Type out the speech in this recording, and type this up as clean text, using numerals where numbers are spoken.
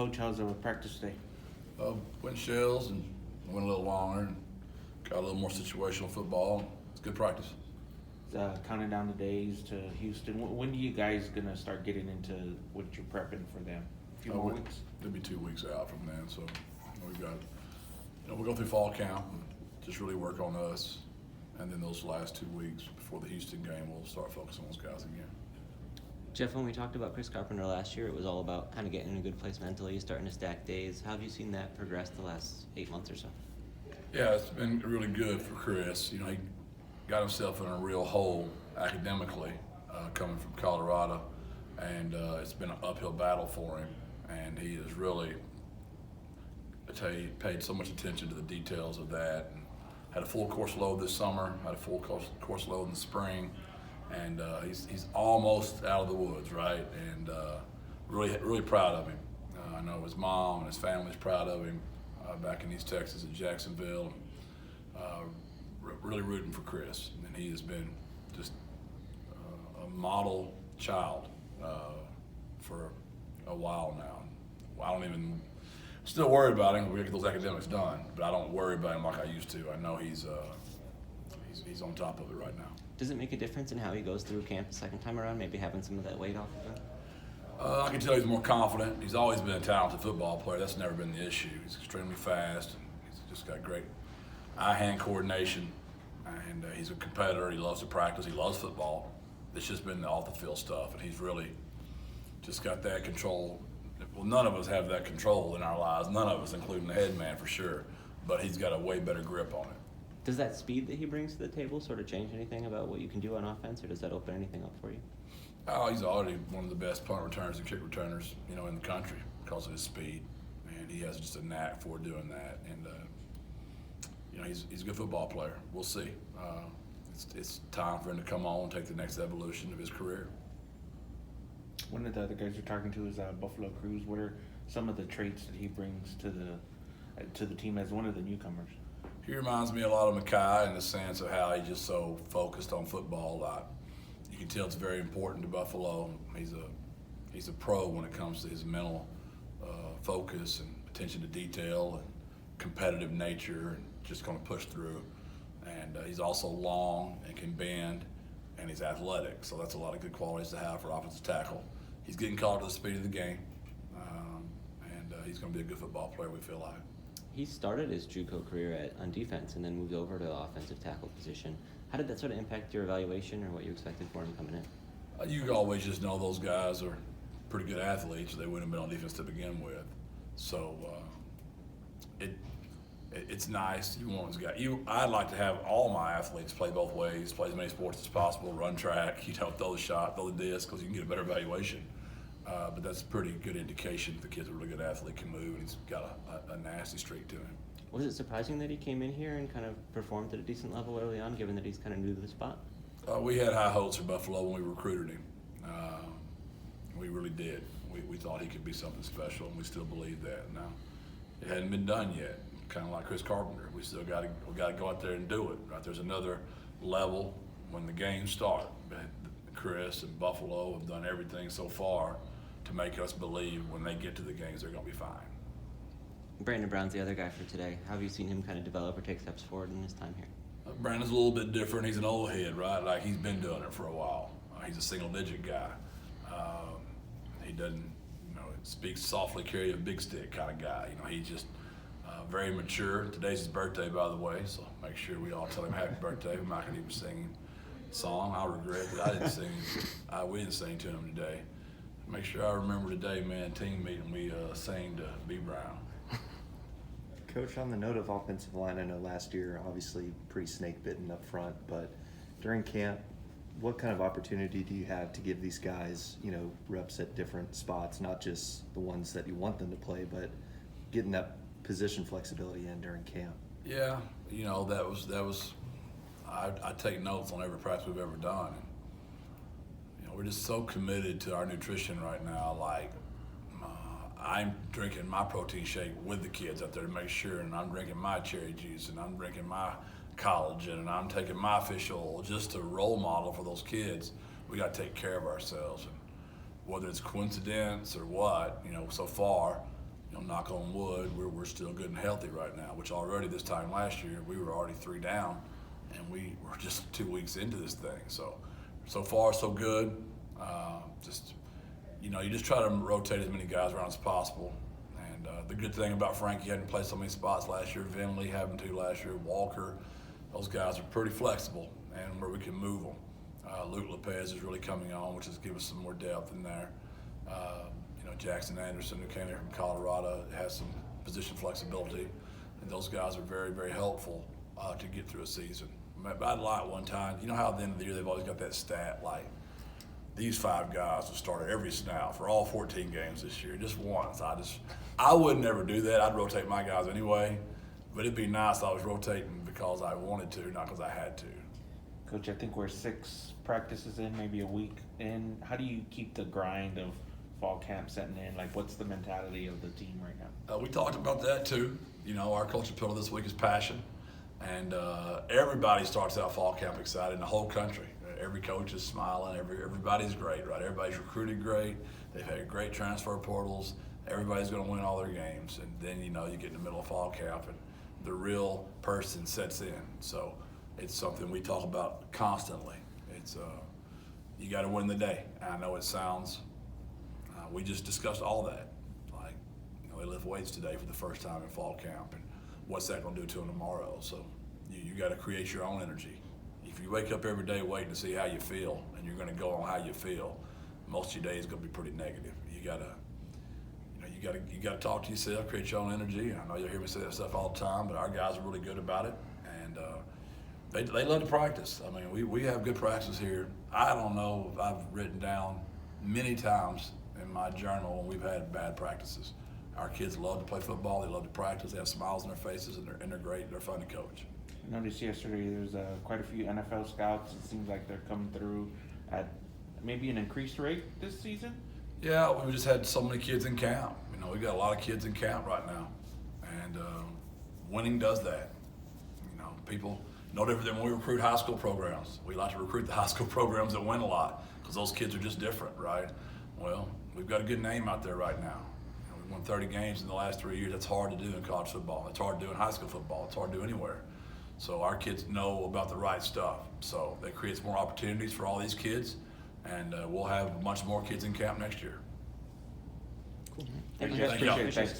Coach, how's the practice today? Went shells and went a little longer and got a little more situational football. It's good practice. Counting down the days to Houston. When are you guys gonna start getting into what you're prepping for them? A few more weeks. It'll be 2 weeks out from then, so we've got. We'll go through fall camp and just really work on us, and then those last 2 weeks before the Houston game, we'll start focusing on those guys again. Jeff, when we talked about Chris Carpenter last year, it was all about kind of getting in a good place mentally, starting to stack days. How have you seen that progress the last 8 months or so? Yeah, it's been really good for Chris. He got himself in a real hole academically, coming from Colorado, and it's been an uphill battle for him. And he has really, I tell you, paid so much attention to the details of that. And had a full course load this summer, had a full course load in the spring, and he's almost out of the woods, right? And really proud of him. I know his mom and his family's proud of him back in East Texas at Jacksonville. Really rooting for Chris, and he has been just a model child for a while now. I don't even still worry about him. We gotta get those academics done, but I don't worry about him like I used to. I know he's on top of it right now. Does it make a difference in how he goes through camp the second time around, maybe having some of that weight off of him? I can tell he's more confident. He's always been a talented football player. That's never been the issue. He's extremely fast. He's just got great eye-hand coordination, and he's a competitor. He loves to practice. He loves football. It's just been the off-the-field stuff, and he's really just got that control. Well, none of us have that control in our lives. None of us, including the head man for sure. But he's got a way better grip on it. Does that speed that he brings to the table sort of change anything about what you can do on offense, or does that open anything up for you? Oh, he's already one of the best punt returners and kick returners, in the country because of his speed, and he has just a knack for doing that. And he's a good football player. We'll see. It's time for him to come on and take the next evolution of his career. One of the other guys you're talking to is Buffalo Cruz. What are some of the traits that he brings to the team as one of the newcomers? He reminds me a lot of Mackay in the sense of how he's just so focused on football a lot. You can tell it's very important to Buffalo. He's a pro when it comes to his mental focus and attention to detail and competitive nature, and just going to push through. And he's also long and can bend, and he's athletic. So that's a lot of good qualities to have for offensive tackle. He's getting caught to the speed of the game, and he's going to be a good football player, we feel like. He started his JUCO career on defense and then moved over to the offensive tackle position. How did that sort of impact your evaluation or what you expected for him coming in? You always just know those guys are pretty good athletes. They wouldn't have been on defense to begin with. So it's nice. I'd like to have all my athletes play both ways, play as many sports as possible, run track, throw the shot, throw the disc, because you can get a better evaluation. But that's a pretty good indication that the kid's a really good athlete, can move, and he's got a nasty streak to him. Was it surprising that he came in here and kind of performed at a decent level early on, given that he's kind of new to the spot? We had high hopes for Buffalo when we recruited him. We really did. We thought he could be something special, and we still believe that. Now, it hadn't been done yet. Kind of like Chris Carpenter, we still got to go out there and do it. Right? There's another level when the games start. But Chris and Buffalo have done everything so far to make us believe when they get to the games they're going to be fine. Brandon Brown's the other guy for today. How have you seen him kind of develop or take steps forward in his time here? Brandon's a little bit different. He's an old head, right? Like, he's been doing it for a while. He's a single-digit guy. He doesn't, speak softly, carry a big stick kind of guy. He's just very mature. Today's his birthday, by the way, so make sure we all tell him happy birthday. We might not even sing him a song. I regret that I didn't sing. We didn't sing to him today. Make sure I remember today, man. Team meeting, we sang to B. Brown. Coach, on the note of offensive line, I know last year obviously pretty snake-bitten up front, but during camp, what kind of opportunity do you have to give these guys, reps at different spots, not just the ones that you want them to play, but getting that position flexibility in during camp? Yeah, that was. I take notes on every practice we've ever done. We're just so committed to our nutrition right now. Like, I'm drinking my protein shake with the kids out there to make sure, and I'm drinking my cherry juice, and I'm drinking my collagen, and I'm taking my fish oil just to role model for those kids. We got to take care of ourselves, and whether it's coincidence or what, so far knock on wood, we're still good and healthy right now, which already this time last year, we were already 3 down, and we were just 2 weeks into this thing. So far, so good. You just try to rotate as many guys around as possible. And the good thing about Frankie hadn't played so many spots last year, Vinley having to last year, Walker, those guys are pretty flexible and where we can move them. Luke Lopez is really coming on, which has given us some more depth in there. Jackson Anderson, who came here from Colorado, has some position flexibility, and those guys are very, very helpful to get through a season. I'd like one time, how at the end of the year they've always got that stat like these 5 guys will start every snap for all 14 games this year, just once. I would never do that. I'd rotate my guys anyway, but it'd be nice if I was rotating because I wanted to, not because I had to. Coach, I think we're 6 practices in, maybe a week in. How do you keep the grind of fall camp setting in? Like, what's the mentality of the team right now? We talked about that too. Our culture pillar this week is passion, and everybody starts out fall camp excited in the whole country. Every coach is smiling. Everybody's great, right? Everybody's recruited great. They've had great transfer portals. Everybody's going to win all their games, and then you get in the middle of fall camp, and the real person sets in. So it's something we talk about constantly. It's you got to win the day. I know it sounds. We just discussed all that. Like, they lift weights today for the first time in fall camp, and what's that going to do to them tomorrow? So you got to create your own energy. If you wake up every day waiting to see how you feel, and you're going to go on how you feel, most of your day is going to be pretty negative. You got to talk to yourself, create your own energy. I know you'll hear me say that stuff all the time, but our guys are really good about it, and they love to practice. I mean, we have good practices here. I don't know if I've written down many times in my journal when we've had bad practices. Our kids love to play football. They love to practice. They have smiles on their faces, and they're great. They're fun to coach. I noticed yesterday there's quite a few NFL scouts. It seems like they're coming through at maybe an increased rate this season. Yeah, we just had so many kids in camp. We've got a lot of kids in camp right now, and winning does that. People no different than when we recruit high school programs. We like to recruit the high school programs that win a lot because those kids are just different, right? Well, we've got a good name out there right now. We've won 30 games in the last 3 years. That's hard to do in college football. It's hard to do in high school football. It's hard to do anywhere. So our kids know about the right stuff. So that creates more opportunities for all these kids, and we'll have much more kids in camp next year. Cool. Thank Thank you. you. Thank you. Appreciate it. Thanks.